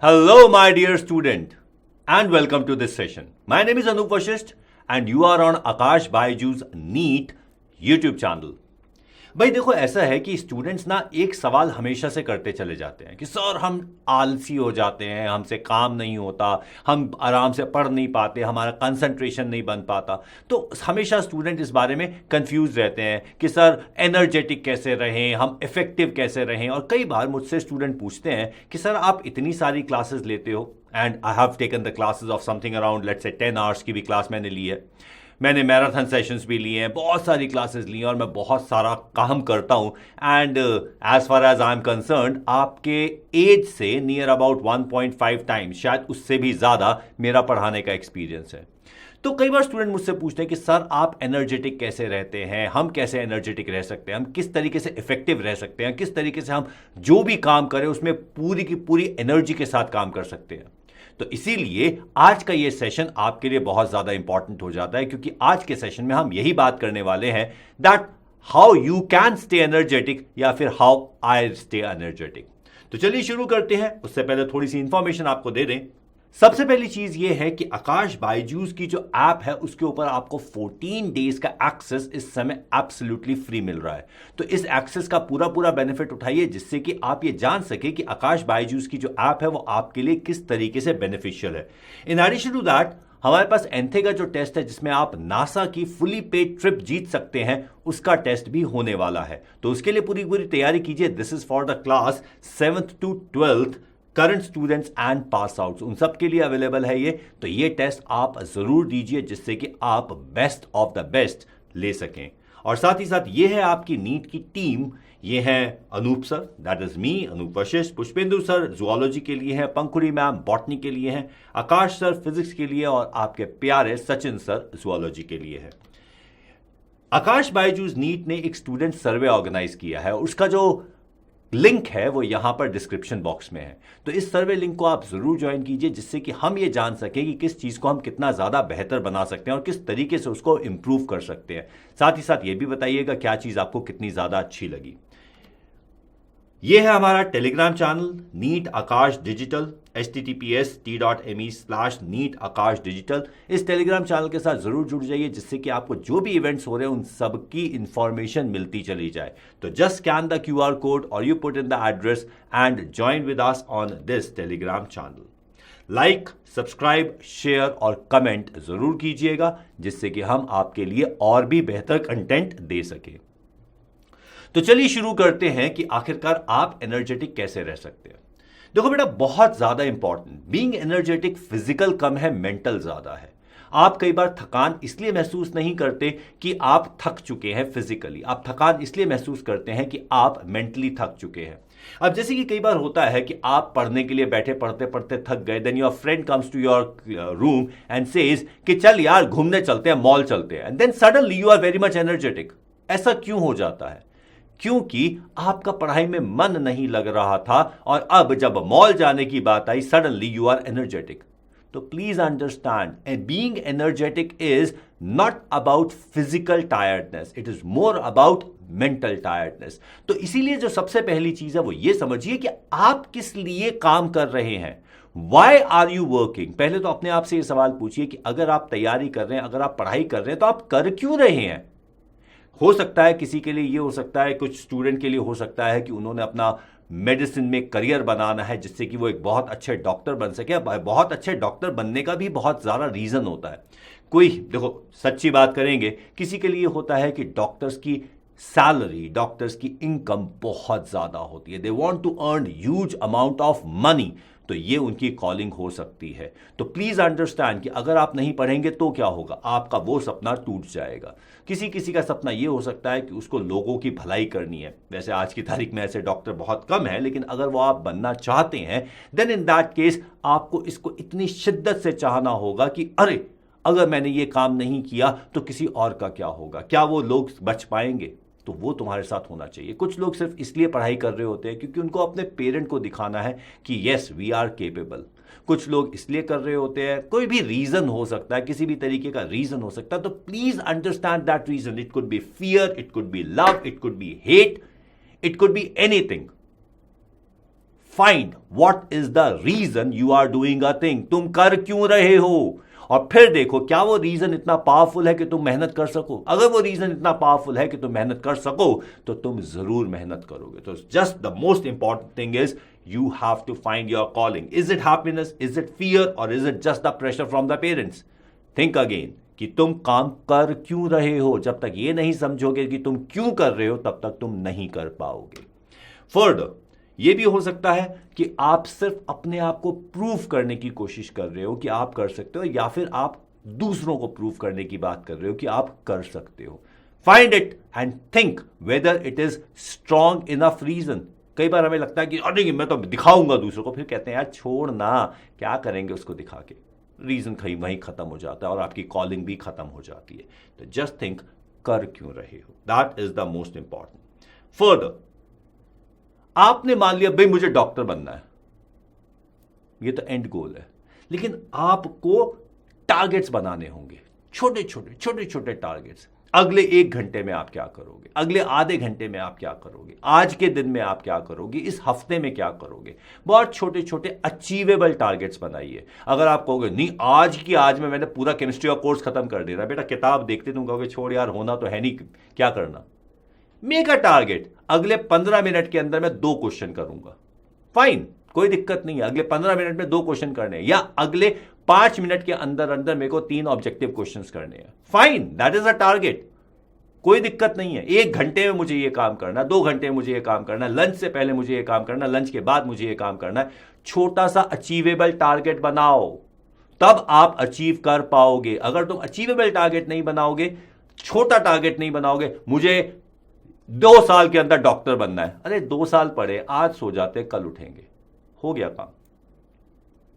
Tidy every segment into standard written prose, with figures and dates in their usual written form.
Hello, my dear student, and welcome to this session. My name is Anup Vashisht, and you are on Akash Baiju's NEET YouTube channel. भाई देखो, ऐसा है कि students ना एक सवाल हमेशा से करते चले जाते हैं कि सर हम आलसी हो जाते हैं, हमसे काम नहीं होता, हम आराम से पढ़ नहीं पाते, हमारा कंसंट्रेशन नहीं बन पाता। तो हमेशा स्टूडेंट इस बारे में कंफ्यूज रहते हैं कि सर एनर्जेटिक कैसे रहें, हम इफेक्टिव कैसे रहें। और कई बार मुझसे स्टूडेंट पूछते हैं कि सर आप इतनी सारी क्लासेस लेते हो, and I have taken the classes of something around let's say 10 hours की भी क्लास मैंने ली है, मैंने मैराथन सेशंस भी लिए हैं, बहुत सारी क्लासेस ली हैं और मैं बहुत सारा काम करता हूं। And as far as I am concerned, आपके एज से नियर अबाउट 1.5 टाइम्स, शायद उससे भी ज़्यादा मेरा पढ़ाने का एक्सपीरियंस है। तो कई बार स्टूडेंट मुझसे पूछते हैं कि सर आप एनर्जेटिक कैसे रहते हैं, हम कैसे एनर्जेटिक रह सकते हैं, हम किस तरीके से इफेक्टिव रह सकते हैं, किस तरीके से हम जो भी काम करें उसमें पूरी की पूरी एनर्जी के साथ काम कर सकते हैं। तो इसीलिए आज का ये सेशन आपके लिए बहुत ज्यादा इंपॉर्टेंट हो जाता है, क्योंकि आज के सेशन में हम यही बात करने वाले हैं that how you can stay energetic, या फिर हाउ आई स्टे एनर्जेटिक। तो चलिए शुरू करते हैं। उससे पहले थोड़ी सी इंफॉर्मेशन आपको दे दें। सबसे पहली चीज यह है कि आकाश बायजूस की जो ऐप है उसके ऊपर आपको 14 डेज का एक्सेस इस समय एब्सोल्युटली फ्री मिल रहा है। तो इस एक्सेस का पूरा बेनिफिट उठाइए, जिससे कि आप ये जान सके कि आकाश बायजूस की जो ऐप है वो आपके लिए किस तरीके से बेनिफिशियल है। इन एडिशन टू दैट, हमारे पास एंथे का जो टेस्ट है जिसमें आप नासा की फुली पेड ट्रिप जीत सकते हैं, उसका टेस्ट भी होने वाला है। तो उसके लिए पूरी तैयारी कीजिए। This is for the class 7th to 12th current students and pass outs, उन सब के लिए अवेलेबल है ये। तो ये टेस्ट आप जरूर दीजिए, जिससे कि आप बेस्ट ऑफ द बेस्ट ले सकें। और साथ ही साथ ये है आपकी नीट की टीम। ये है Anup sir, that is me Anup Vashishtha, Pushpendu sir zoology के लिए हैं, पंखुड़ी मैम बॉटनी के लिए हैं, आकाश सर फिजिक्स के लिए, और आपके प्यारे सचिन सर जूलॉजी के लिए है। आकाश बायजूस नीट ने एक स्टूडेंट सर्वे ऑर्गेनाइज किया है, उसका जो लिंक है वो यहां पर डिस्क्रिप्शन बॉक्स में है। तो इस सर्वे लिंक को आप जरूर ज्वाइन कीजिए, जिससे कि हम ये जान सकें कि किस चीज को हम कितना ज्यादा बेहतर बना सकते हैं और किस तरीके से उसको इंप्रूव कर सकते हैं। साथ ही साथ ये भी बताइएगा क्या चीज आपको कितनी ज्यादा अच्छी लगी। ये है हमारा टेलीग्राम चैनल नीट आकाश डिजिटल, https://NEET आकाश डिजिटल। इस टेलीग्राम चैनल के साथ जरूर जुड़ जाइए, जिससे कि आपको जो भी इवेंट्स हो रहे हैं उन सब की इंफॉर्मेशन मिलती चली जाए। तो just scan the QR code और you put in the address and join with us on this Telegram channel. Like, subscribe, share और कमेंट जरूर कीजिएगा, जिससे कि हम आपके लिए और भी बेहतर कंटेंट दे सके। तो चलिए शुरू करते हैं कि आखिरकार आप एनर्जेटिक कैसे रह सकते हैं। देखो बेटा, बहुत ज्यादा इंपॉर्टेंट, बीइंग एनर्जेटिक फिजिकल कम है, मेंटल ज्यादा है। आप कई बार थकान इसलिए महसूस नहीं करते कि आप थक चुके हैं फिजिकली, आप थकान इसलिए महसूस करते हैं कि आप मेंटली थक चुके हैं। अब जैसे कि कई बार होता है कि आप पढ़ने के लिए बैठे, पढ़ते पढ़ते थक गए, then your friend comes to your room and says कि चल यार घूमने चलते हैं, मॉल चलते हैं, and then suddenly you are very much energetic. ऐसा क्यों हो जाता है? क्योंकि आपका पढ़ाई में मन नहीं लग रहा था, और अब जब मॉल जाने की बात आई, सडनली यू आर एनर्जेटिक। तो please understand, being energetic is not about physical tiredness, it is more about mental tiredness. तो इसीलिए जो सबसे पहली चीज है वो ये समझिए कि आप किस लिए काम कर रहे हैं। Why are you working? पहले तो अपने आप से ये सवाल पूछिए कि अगर आप तैयारी कर रहे हैं, अगर आप पढ़ाई कर रहे हैं, तो आप कर क्यों रहे हैं? हो सकता है किसी के लिए ये हो सकता है, कुछ स्टूडेंट के लिए हो सकता है कि उन्होंने अपना मेडिसिन में करियर बनाना है, जिससे कि वो एक बहुत अच्छे डॉक्टर बन सके। बहुत अच्छे डॉक्टर बनने का भी बहुत ज़्यादा रीज़न होता है। कोई, देखो सच्ची बात करेंगे, किसी के लिए होता है कि डॉक्टर्स की सैलरी, डॉक्टर्स की इनकम बहुत ज़्यादा होती है, they want to earn huge amount of money, तो ये उनकी कॉलिंग हो सकती है। तो प्लीज अंडरस्टैंड कि अगर आप नहीं पढ़ेंगे तो क्या होगा, आपका वो सपना टूट जाएगा। किसी किसी का सपना ये हो सकता है कि उसको लोगों की भलाई करनी है। वैसे आज की तारीख में ऐसे डॉक्टर बहुत कम है, लेकिन अगर वो आप बनना चाहते हैं, देन इन दैट केस आपको इसको इतनी शिद्दत से चाहना होगा कि अरे अगर मैंने ये काम नहीं किया तो किसी और का क्या होगा, क्या वो लोग बच पाएंगे? तो वो तुम्हारे साथ होना चाहिए। कुछ लोग सिर्फ इसलिए पढ़ाई कर रहे होते हैं क्योंकि उनको अपने पेरेंट को दिखाना है कि यस वी आर केपेबल। कुछ लोग इसलिए कर रहे होते हैं, कोई भी रीजन हो सकता है, किसी भी तरीके का रीजन हो सकता है। तो please understand that reason. It could be fear, it could be love, it could be hate, it could be anything. Find what is the reason you are doing a thing, तुम कर क्यों रहे हो, और फिर देखो क्या वो रीजन इतना पावरफुल है कि तुम मेहनत कर सको। अगर वो रीजन इतना पावरफुल है कि तुम मेहनत कर सको तो तुम जरूर मेहनत करोगे। तो just the most important thing is you have to find your calling. Is it happiness, is it fear, और is it just the pressure from the parents? Think again कि तुम काम कर क्यों रहे हो। जब तक ये नहीं समझोगे कि तुम क्यों कर रहे हो तब तक तुम नहीं कर पाओगे। फर्दर ये भी हो सकता है कि आप सिर्फ अपने आप को प्रूव करने की कोशिश कर रहे हो कि आप कर सकते हो, या फिर आप दूसरों को प्रूव करने की बात कर रहे हो कि आप कर सकते हो। Find it and think whether it is strong enough reason. कई बार हमें लगता है कि अरे मैं तो दिखाऊंगा दूसरों को, फिर कहते हैं यार छोड़ ना, क्या करेंगे उसको दिखा के। रीजन वहीं खत्म हो जाता है और आपकी कॉलिंग भी खत्म हो जाती है। तो जस्ट थिंक कर क्यों रहे हो, that is the most important. Further आपने मान लिया भाई मुझे डॉक्टर बनना है, ये तो एंड गोल है, लेकिन आपको टारगेट्स बनाने होंगे, छोटे छोटे टारगेट्स। अगले 1 घंटे में आप क्या करोगे, अगले आधे घंटे में आप क्या करोगे, आज के दिन में आप क्या करोगे, इस हफ्ते में क्या करोगे। बहुत छोटे छोटे अचीवेबल टारगेट्स बनाइए। अगर आप कहोगे नहीं आज में मैंने पूरा केमिस्ट्री का कोर्स खत्म कर देना, बेटा किताब देखते तुम कहोगे छोड़ यार होना तो है नहीं, क्या करना। मेक अ टारगेट, अगले 15 मिनट के अंदर मैं 2 क्वेश्चन करूंगा। फाइन, कोई दिक्कत नहीं है, अगले 15 मिनट में 2 क्वेश्चन करने हैं, या अगले 5 मिनट के अंदर अंदर मेरे को 3 ऑब्जेक्टिव क्वेश्चंस करने हैं। Fine, that is a target, कोई दिक्कत नहीं है। 1 घंटे में मुझे ये काम करना, 2 घंटे में मुझे ये काम करना, लंच से पहले मुझे ये काम करना, लंच के बाद मुझे ये काम करना है। छोटा सा अचीवेबल टारगेट बनाओ, तब आप अचीव कर पाओगे। अगर तुम अचीवेबल टारगेट नहीं बनाओगे, छोटा टारगेट नहीं बनाओगे, मुझे 2 साल के अंदर डॉक्टर बनना है, अरे 2 साल पड़े, आज सो जाते कल उठेंगे, हो गया काम।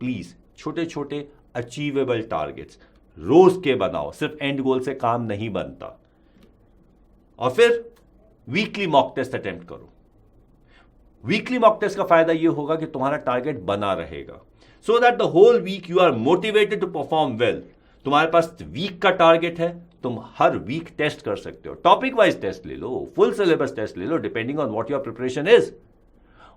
प्लीज छोटे छोटे अचीवेबल टारगेट्स रोज के बनाओ, सिर्फ एंड गोल से काम नहीं बनता। और फिर वीकली मॉक टेस्ट अटेम्प्ट करो। वीकली मॉक टेस्ट का फायदा यह होगा कि तुम्हारा टारगेट बना रहेगा, so that the whole week you are motivated to perform well. तुम्हारे पास वीक का टारगेट है, तुम हर वीक टेस्ट कर सकते हो। टॉपिक वाइज टेस्ट ले लो, फुल सिलेबस टेस्ट ले लो, depending on what your preparation is,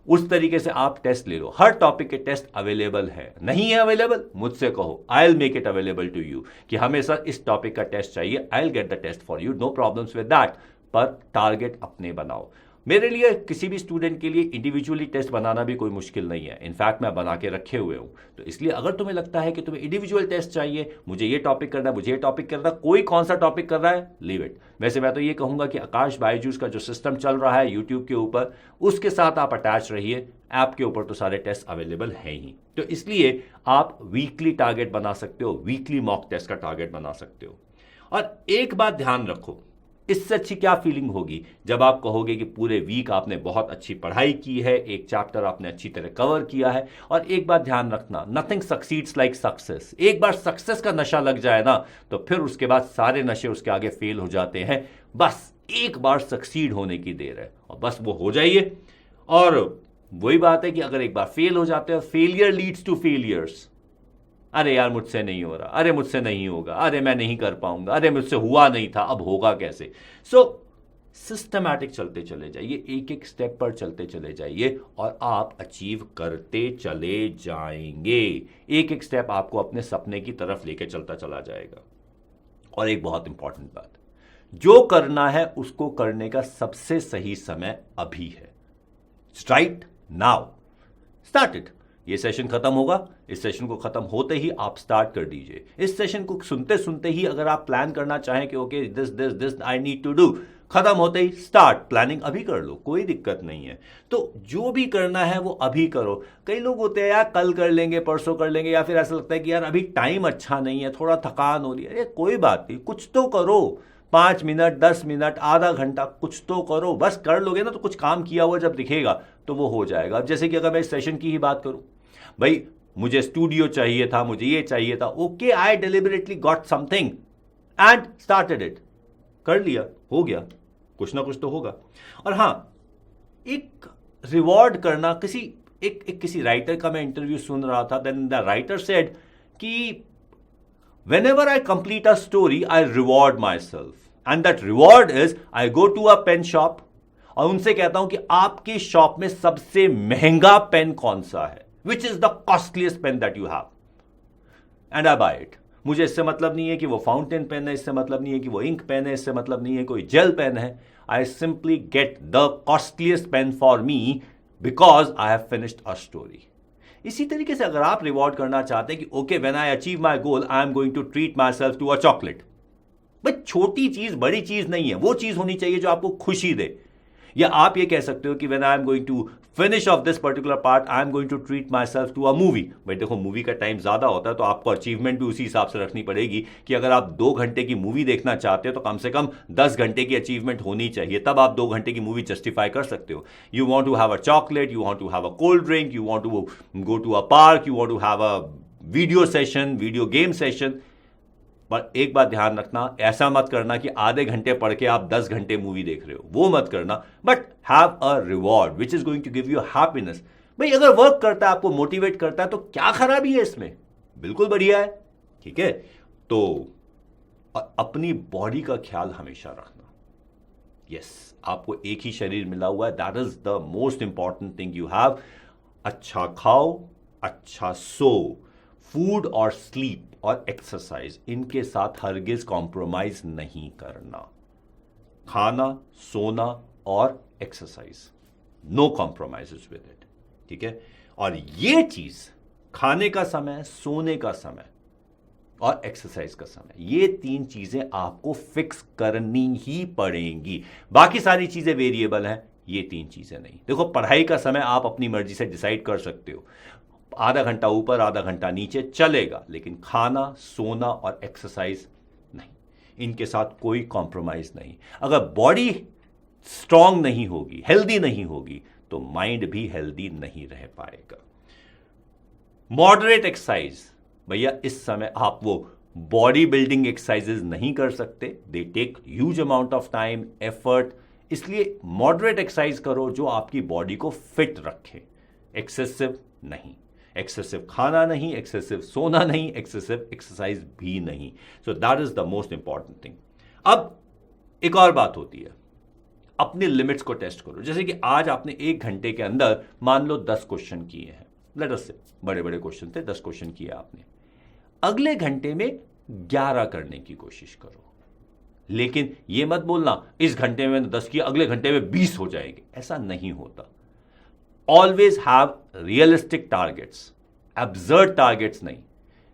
उस तरीके से आप टेस्ट ले लो। हर टॉपिक के टेस्ट अवेलेबल है, नहीं है अवेलेबल मुझसे कहो, I will make it available to you कि हमें सर इस टॉपिक का टेस्ट चाहिए, I will get the test for you, no problems with that. पर टारगेट अपने बनाओ। मेरे लिए किसी भी स्टूडेंट के लिए इंडिविजुअली टेस्ट बनाना भी कोई मुश्किल नहीं है, इनफैक्ट मैं बना के रखे हुए हूं। तो इसलिए अगर तुम्हें लगता है कि तुम्हें इंडिविजुअल टेस्ट चाहिए, मुझे ये टॉपिक करना है, मुझे ये टॉपिक करना, कोई कौन सा टॉपिक कर रहा है, लीव इट। वैसे मैं तो ये कहूंगा कि आकाश बायजूस का जो सिस्टम चल रहा है यूट्यूब के ऊपर, उसके साथ आप अटैच रहिए। ऐप के ऊपर तो सारे टेस्ट अवेलेबल हैं ही, तो इसलिए आप वीकली टारगेट बना सकते हो, वीकली मॉक टेस्ट का टारगेट बना सकते हो। और एक बात ध्यान रखो, इससे अच्छी क्या फीलिंग होगी जब आप कहोगे कि पूरे वीक आपने बहुत अच्छी पढ़ाई की है, एक चैप्टर आपने अच्छी तरह कवर किया है। और एक बात ध्यान रखना, नथिंग सक्सीड्स लाइक सक्सेस। एक बार सक्सेस का नशा लग जाए ना, तो फिर उसके बाद सारे नशे उसके आगे फेल हो जाते हैं। बस एक बार सक्सीड होने की देर है और बस वो हो जाइए। और वही बात है कि अगर एक बार फेल हो जाते हैं, फेलियर लीड्स टू फेलियर्स। अरे यार मुझसे नहीं हो रहा, अरे मुझसे नहीं होगा, अरे मैं नहीं कर पाऊंगा, अरे मुझसे हुआ नहीं था, अब होगा कैसे। सो सिस्टमैटिक चलते चले जाइए, एक एक स्टेप पर चलते चले जाइए और आप अचीव करते चले जाएंगे। एक एक स्टेप आपको अपने सपने की तरफ लेके चलता चला जाएगा। और एक बहुत इंपॉर्टेंट बात, जो करना है उसको करने का सबसे सही समय अभी है। Right now start it. ये सेशन खत्म होगा, इस सेशन को खत्म होते ही आप स्टार्ट कर दीजिए। इस सेशन को सुनते सुनते ही अगर आप प्लान करना चाहें कि okay this this this I need to do, खत्म होते ही स्टार्ट प्लानिंग अभी कर लो, कोई दिक्कत नहीं है। तो जो भी करना है वो अभी करो। कई लोग होते हैं यार कल कर लेंगे, परसों कर लेंगे, या फिर ऐसा लगता है कि यार अभी टाइम अच्छा नहीं है, थोड़ा थकान हो रही है। अरे कोई बात नहीं, कुछ तो करो, 5 मिनट 10 मिनट आधा घंटा कुछ तो करो। बस कर लोगे ना तो कुछ काम किया हुआ जब दिखेगा तो वो हो जाएगा। अब जैसे कि अगर मैं इस सेशन की ही बात करूं, भाई मुझे स्टूडियो चाहिए था, मुझे ये चाहिए था, okay I deliberately got something and started it, कर लिया, हो गया, कुछ ना कुछ तो होगा। और हां, एक रिवॉर्ड करना, किसी राइटर का मैं इंटरव्यू सुन रहा था, देन द राइटर सेड कि whenever I complete a story, I reward myself. And that reward is I go to a pen shop और उनसे कहता हूं कि आपकी शॉप में सबसे महंगा पेन कौन सा है, which is the costliest pen that you have, and I buy it. मुझे इससे मतलब नहीं है कि वो फाउंटेन पेन है, इससे मतलब नहीं है कि वो इंक पेन है, इससे मतलब नहीं है कोई जेल पेन है। I simply get the costliest pen for me because I have finished a story. इसी तरीके से अगर आप रिवॉर्ड करना चाहते हैं कि okay when I achieve my goal I am going to treat myself to a chocolate, भाई छोटी चीज बड़ी चीज नहीं है, वो चीज होनी चाहिए जो आपको खुशी दे। या आप ये कह सकते हो कि when I am going to finish off this particular part I am going to treat myself to a movie. भाई देखो मूवी का टाइम ज्यादा होता है तो आपको अचीवमेंट भी उसी हिसाब से रखनी पड़ेगी कि अगर आप 2 घंटे की मूवी देखना चाहते हो तो कम से कम 10 घंटे की अचीवमेंट होनी चाहिए, तब आप 2 घंटे की मूवी जस्टिफाई कर सकते हो। You want to have a chocolate, you want to have a cold drink, you want to go to a park, you want to have a video session, video game session. पर एक बात ध्यान रखना, ऐसा मत करना कि आधे घंटे पढ़ के आप 10 घंटे मूवी देख रहे हो, वो मत करना। But have a reward which is going to give you happiness. भाई अगर वर्क करता है, आपको मोटिवेट करता है, तो क्या खराबी है इसमें? बिल्कुल बढ़िया है। ठीक है, तो अपनी बॉडी का ख्याल हमेशा रखना। यस, आपको एक ही शरीर मिला हुआ है, that is the most important thing you have. अच्छा खाओ, अच्छा सो, फूड और स्लीप और एक्सरसाइज, इनके साथ हरगिज कॉम्प्रोमाइज नहीं करना। खाना, सोना और exercise, no compromises with it. ठीक है, और ये चीज खाने का समय, सोने का समय और एक्सरसाइज का समय, ये 3 चीजें आपको फिक्स करनी ही पड़ेंगी। बाकी सारी चीजें वेरिएबल हैं, ये 3 चीजें नहीं। देखो पढ़ाई का समय आप अपनी मर्जी से डिसाइड कर सकते हो, आधा घंटा ऊपर आधा घंटा नीचे चलेगा, लेकिन खाना, सोना और एक्सरसाइज नहीं, इनके साथ कोई कॉम्प्रोमाइज नहीं। अगर बॉडी स्ट्रांग नहीं होगी, हेल्दी नहीं होगी, तो माइंड भी हेल्दी नहीं रह पाएगा। मॉडरेट एक्सरसाइज, भैया इस समय आप वो बॉडी बिल्डिंग एक्सरसाइजेज नहीं कर सकते, they take huge amount of time, effort, इसलिए मॉडरेट एक्सरसाइज करो जो आपकी बॉडी को फिट रखे, एक्सेसिव नहीं। एक्सेसिव खाना नहीं, एक्सेसिव सोना नहीं, एक्सेसिव एक्सरसाइज भी नहीं। So that is the most important thing. अब एक और बात होती है, अपने लिमिट्स को टेस्ट करो। जैसे कि आज आपने 1 घंटे के अंदर मान लो 10 क्वेश्चन किए हैं, लेट अस से बड़े बड़े क्वेश्चन थे, 10 क्वेश्चन किए आपने। अगले घंटे में 11 करने की कोशिश करो, लेकिन यह मत बोलना इस घंटे में 10 किया, अगले घंटे में 20 हो जाएंगे, ऐसा नहीं होता। Always have realistic targets, absurd targets नहीं।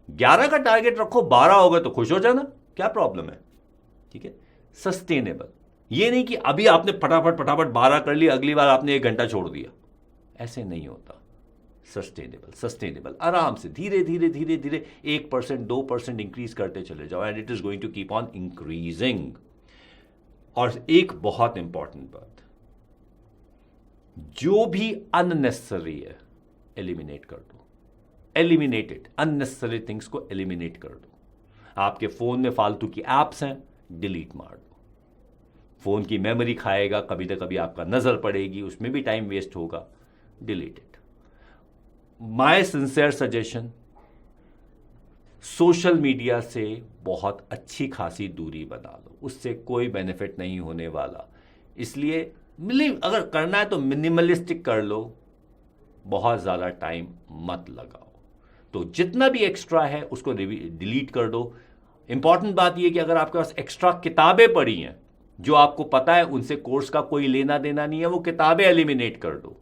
11 का टारगेट रखो, 12 हो गए तो खुश हो जाना, क्या प्रॉब्लम है? ठीक है, सस्टेनेबल, ये नहीं कि अभी आपने फटाफट 12 कर लिया, अगली बार आपने 1 घंटा छोड़ दिया, ऐसे नहीं होता। सस्टेनेबल, आराम से धीरे धीरे धीरे धीरे 1% 2% इंक्रीज करते चले जाओ, and it is going to keep on increasing. और एक बहुत इंपॉर्टेंट बात, जो भी अननेसेसरी है एलिमिनेट कर दो, एलिमिनेटेड अननेसेसरी थिंग्स को एलिमिनेट कर दो। आपके फोन में फालतू की एप्स हैं, डिलीट मार दो। फोन की मेमोरी खाएगा, कभी ना कभी आपका नजर पड़ेगी, उसमें भी टाइम वेस्ट होगा, delete it. My sincere suggestion, social media से बहुत अच्छी खासी दूरी बना लो, उससे कोई बेनिफिट नहीं होने वाला। इसलिए अगर करना है तो मिनिमलिस्टिक कर लो, बहुत ज्यादा टाइम मत लगाओ। तो जितना भी एक्स्ट्रा है उसको डिलीट कर दो। इंपॉर्टेंट बात यह कि अगर आपके पास एक्स्ट्रा किताबें पड़ी हैं जो आपको पता है उनसे कोर्स का कोई लेना देना नहीं है, वो किताबें एलिमिनेट कर दो।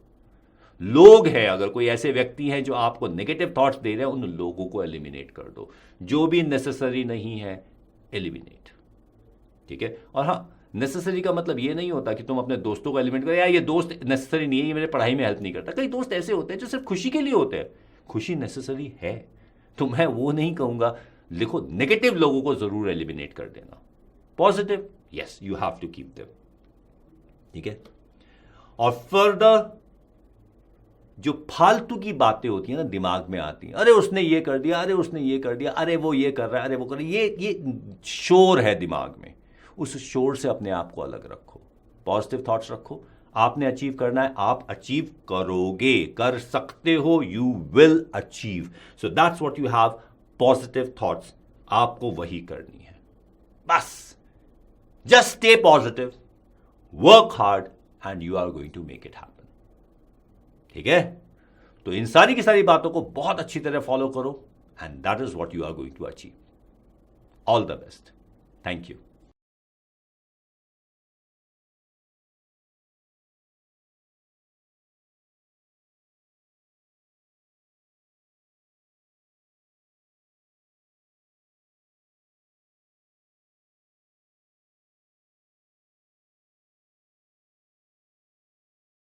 लोग हैं, अगर कोई ऐसे व्यक्ति हैं जो आपको नेगेटिव थॉट्स दे रहे हैं, उन लोगों को एलिमिनेट कर दो। जो भी नेसेसरी नहीं है एलिमिनेट। ठीक है, और हाँ, नेसेसरी का मतलब ये नहीं होता कि तुम अपने दोस्तों को एलिमिनेट करो, यार ये दोस्त नेसेसरी नहीं है, ये मेरे पढ़ाई में हेल्प नहीं करता। कई दोस्त ऐसे होते हैं जो सिर्फ खुशी के लिए होते हैं, खुशी नेसेसरी है, तो मैं वो नहीं कहूंगा। लिखो, नेगेटिव लोगों को जरूर एलिमिनेट कर देना, positive yes you have to keep them. ठीक है, और फर्दर जो फालतू की बातें होती हैं ना, दिमाग में आती हैं, अरे उसने ये कर दिया, अरे उसने ये कर दिया, अरे वो ये कर रहा है, अरे वो कर रहा है, ये शोर है दिमाग में, उस शोर से अपने आप को अलग रखो, पॉजिटिव थॉट्स रखो। आपने अचीव करना है, आप अचीव करोगे, कर सकते हो, you will achieve. So that's what you have, positive thoughts, आपको वही करनी है। बस just stay positive, work hard and you are going to make it happen. ठीक है, तो इन सारी की सारी बातों को बहुत अच्छी तरह फॉलो करो and that is what you are going to achieve. All the best. Thank you.